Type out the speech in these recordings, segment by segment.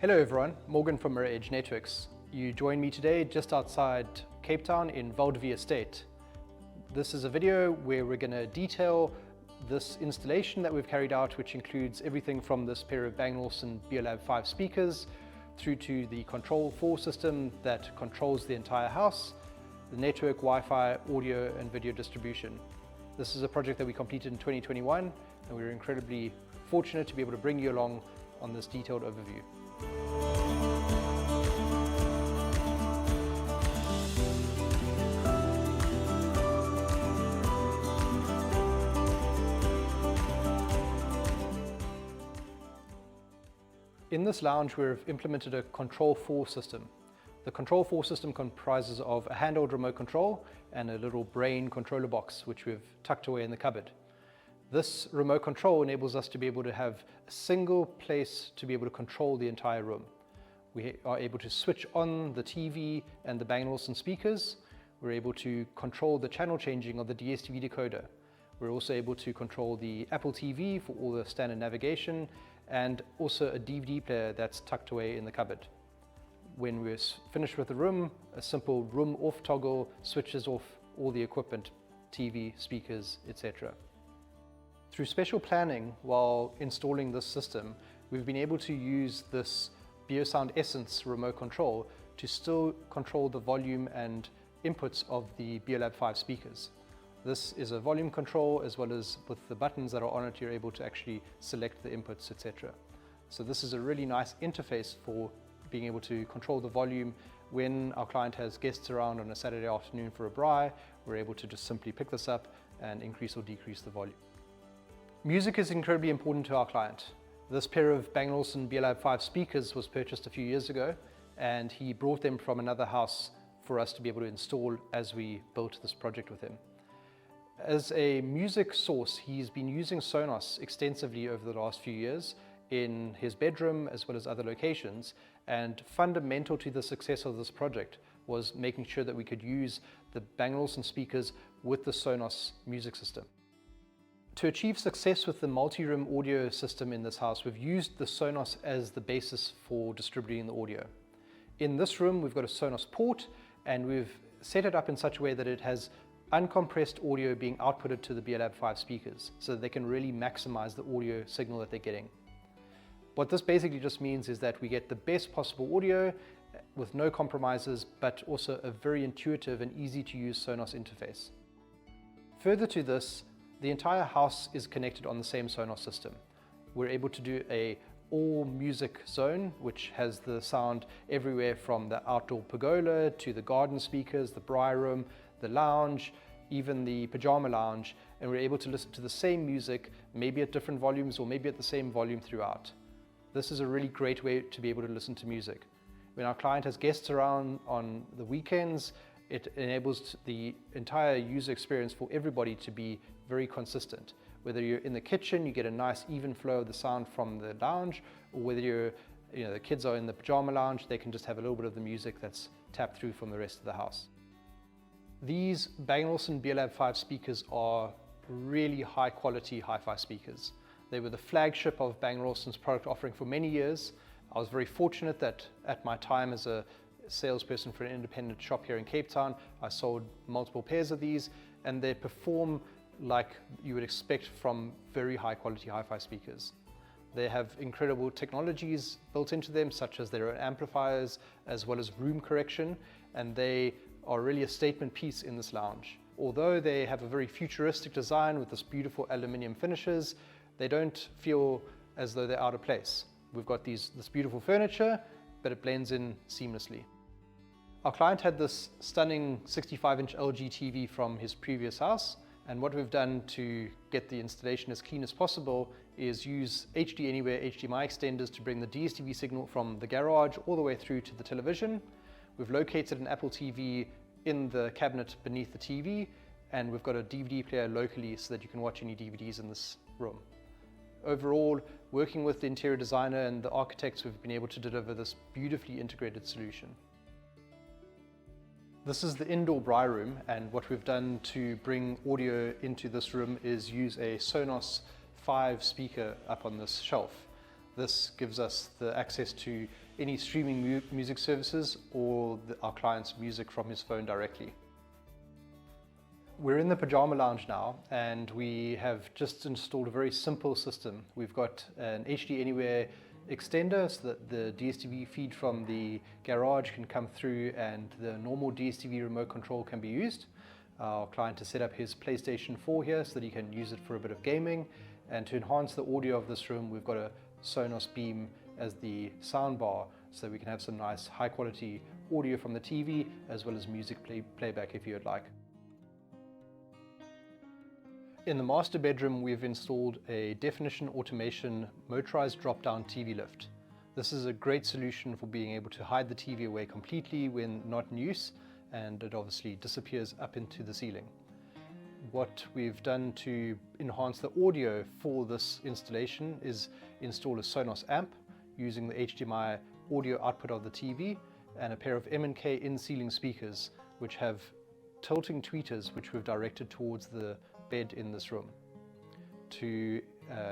Hello everyone, Morgan from Mirror Edge Networks. You join me today just outside Cape Town in Val de Vie estate. This is a video where we're going to detail this installation that we've carried out, which includes everything from this pair of Bang Olufsen BeoLab5 speakers through to the Control4 system that controls the entire house, the network, Wi-Fi, audio and video distribution. This is a project that we completed in 2021 and we're incredibly fortunate to be able to bring you along on this detailed overview. In this lounge, we've implemented a Control4 system. The Control4 system comprises of a handheld remote control and a little brain controller box, which we've tucked away in the cupboard. This remote control enables us to be able to have a single place to be able to control the entire room. We are able to switch on the TV and the Bang Olufsen speakers. We're able to control the channel changing of the DSTV decoder. We're also able to control the Apple TV for all the standard navigation and also a DVD player that's tucked away in the cupboard. When we're finished with the room, a simple room off toggle switches off all the equipment, TV, speakers, etc. Through special planning while installing this system, we've been able to use this BeoSound Essence remote control to still control the volume and inputs of the BeoLab5 speakers. This is a volume control, as well as with the buttons that are on it, you're able to actually select the inputs, etc. So this is a really nice interface for being able to control the volume. When our client has guests around on a Saturday afternoon for a braai, we're able to just simply pick this up and increase or decrease the volume. Music is incredibly important to our client. This pair of Bang Olufsen BeoLab5 speakers was purchased a few years ago, and he brought them from another house for us to be able to install as we built this project with him. As a music source, he's been using Sonance extensively over the last few years in his bedroom as well as other locations, and fundamental to the success of this project was making sure that we could use the Bang Olufsen speakers with the Sonance music system. To achieve success with the multi-room audio system in this house, we've used the Sonance as the basis for distributing the audio. In this room, we've got a Sonance port, and we've set it up in such a way that it has uncompressed audio being outputted to the BeoLab5 speakers, so that they can really maximize the audio signal that they're getting. What this basically just means is that we get the best possible audio with no compromises, but also a very intuitive and easy to use Sonance interface. Further to this, the entire house is connected on the same Sonance system. We're able to do a all music zone, which has the sound everywhere from the outdoor pergola to the garden speakers, the braai room, the lounge, even the pajama lounge, and we're able to listen to the same music, maybe at different volumes or maybe at the same volume throughout. This is a really great way to be able to listen to music. When our client has guests around on the weekends, it enables the entire user experience for everybody to be very consistent. Whether you're in the kitchen, you get a nice even flow of the sound from the lounge, or whether the kids are in the pajama lounge, they can just have a little bit of the music that's tapped through from the rest of the house. These Bang Olufsen BeoLab5 speakers are really high quality hi-fi speakers. They were the flagship of Bang Olufsen's product offering for many years. I was very fortunate that at my time as a salesperson for an independent shop here in Cape Town, I sold multiple pairs of these, and they perform like you would expect from very high quality hi-fi speakers. They have incredible technologies built into them, such as their own amplifiers, as well as room correction, and they are really a statement piece in this lounge. Although they have a very futuristic design with this beautiful aluminium finishes, they don't feel as though they're out of place. We've got this beautiful furniture, but it blends in seamlessly. Our client had this stunning 65-inch LG TV from his previous house, and what we've done to get the installation as clean as possible is use HD Anywhere HDMI extenders to bring the DSTV signal from the garage all the way through to the television. We've located an Apple TV in the cabinet beneath the TV, and we've got a DVD player locally so that you can watch any DVDs in this room. Overall, working with the interior designer and the architects, we've been able to deliver this beautifully integrated solution. This is the indoor braai room, and what we've done to bring audio into this room is use a Sonance 5 speaker up on this shelf. This gives us the access to any streaming music services or our client's music from his phone directly. We're in the Pajama lounge now, and we have just installed a very simple system. We've got an HD Anywhere extender so that the DSTV feed from the garage can come through and the normal DSTV remote control can be used. Our client has set up his PlayStation 4 here so that he can use it for a bit of gaming, and to enhance the audio of this room we've got a Sonos beam as the soundbar so that we can have some nice high quality audio from the TV as well as music playback if you would like. In the master bedroom, we've installed a definition automation motorized drop-down TV lift. This is a great solution for being able to hide the TV away completely when not in use, and it obviously disappears up into the ceiling. What we've done to enhance the audio for this installation is install a Sonos amp using the HDMI audio output of the TV and a pair of M&K in-ceiling speakers which have tilting tweeters which we've directed towards the bed in this room. To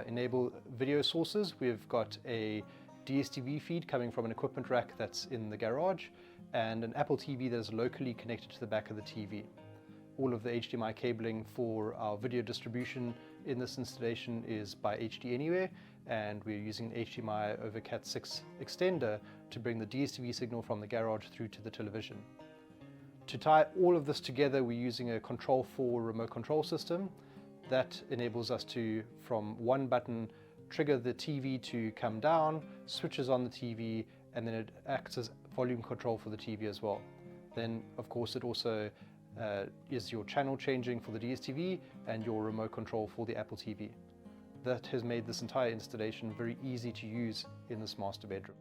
enable video sources, we've got a DSTV feed coming from an equipment rack that's in the garage and an Apple TV that is locally connected to the back of the TV. All of the HDMI cabling for our video distribution in this installation is by HD Anywhere, and we're using an HDMI over Cat6 extender to bring the DSTV signal from the garage through to the television. To tie all of this together, we're using a Control4 remote control system that enables us to, from one button, trigger the TV to come down, switches on the TV, and then it acts as volume control for the TV as well. Then, of course, it also is your channel changing for the DSTV and your remote control for the Apple TV. That has made this entire installation very easy to use in this master bedroom.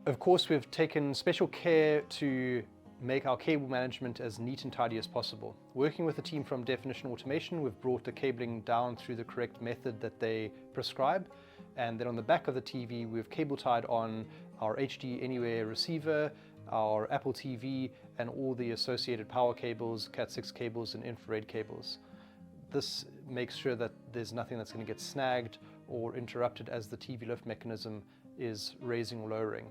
Of course, we've taken special care to make our cable management as neat and tidy as possible. Working with the team from Definition Automation, we've brought the cabling down through the correct method that they prescribe, and then on the back of the TV we've cable tied on our HD Anywhere receiver, our Apple TV, and all the associated power cables, Cat6 cables and infrared cables. This makes sure that there's nothing that's going to get snagged or interrupted as the TV lift mechanism is raising or lowering.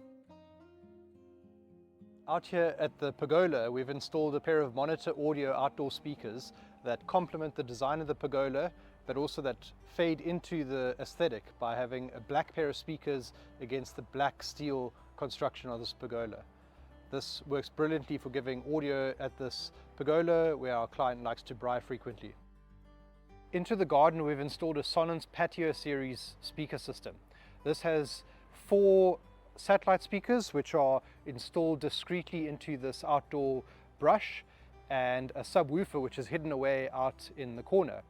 Out here at the pergola, we've installed a pair of monitor audio outdoor speakers that complement the design of the pergola, but also that fade into the aesthetic by having a black pair of speakers against the black steel construction of this pergola. This works brilliantly for giving audio at this pergola where our client likes to braai frequently. Into the garden, we've installed a Sonance Patio Series speaker system. This has 4 satellite speakers which are installed discreetly into this outdoor brush and a subwoofer which is hidden away out in the corner.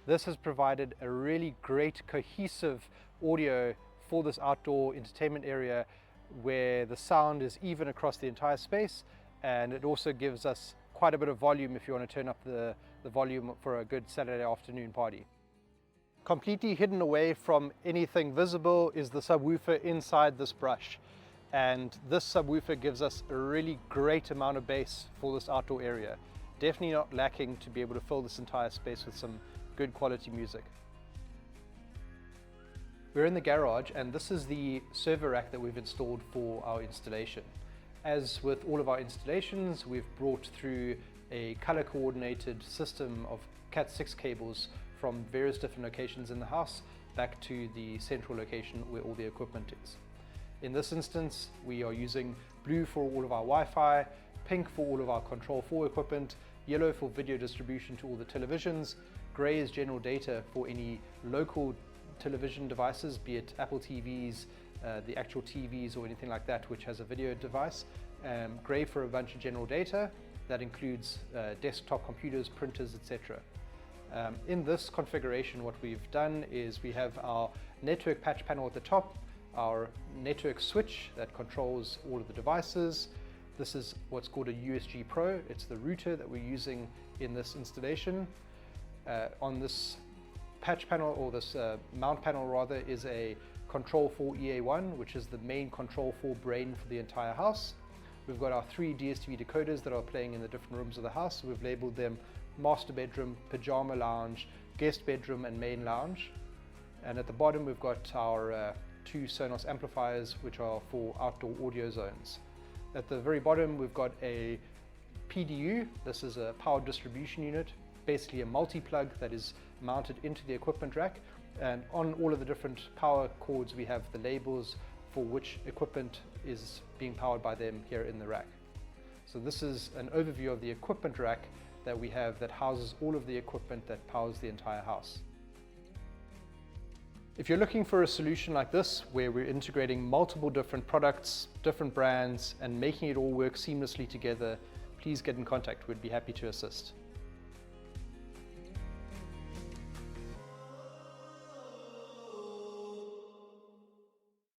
This has provided a really great cohesive audio for this outdoor entertainment area where the sound is even across the entire space, and it also gives us quite a bit of volume if you want to turn up the volume for a good Saturday afternoon party. Completely hidden away from anything visible is the subwoofer inside this brush, and this subwoofer gives us a really great amount of bass for this outdoor area. Definitely not lacking to be able to fill this entire space with some good quality music. We're in the garage, and this is the server rack that we've installed for our installation. As with all of our installations, we've brought through a color coordinated system of Cat6 cables from various different locations in the house back to the central location where all the equipment is. In this instance, we are using blue for all of our Wi-Fi, pink for all of our Control4 equipment, yellow for video distribution to all the televisions, grey is general data for any local television devices, be it Apple TVs, the actual TVs or anything like that which has a video device, grey for a bunch of general data, that includes desktop computers, printers, etc. In this configuration, what we've done is we have our network patch panel at the top, our network switch that controls all of the devices. This is what's called a USG Pro. It's the router that we're using in this installation. On this patch panel, or this mount panel rather, is a Control4 EA1, which is the main Control4 brain for the entire house. We've got our 3 DSTV decoders that are playing in the different rooms of the house. We've labeled them master bedroom, pajama lounge, guest bedroom and main lounge. And at the bottom we've got our 2 Sonos amplifiers, which are for outdoor audio zones. At the very bottom, we've got a PDU. This is a power distribution unit, basically a multi-plug that is mounted into the equipment rack. And on all of the different power cords, we have the labels for which equipment is being powered by them here in the rack. So this is an overview of the equipment rack that we have that houses all of the equipment that powers the entire house. If you're looking for a solution like this, where we're integrating multiple different products, different brands, and making it all work seamlessly together, please get in contact. We'd be happy to assist.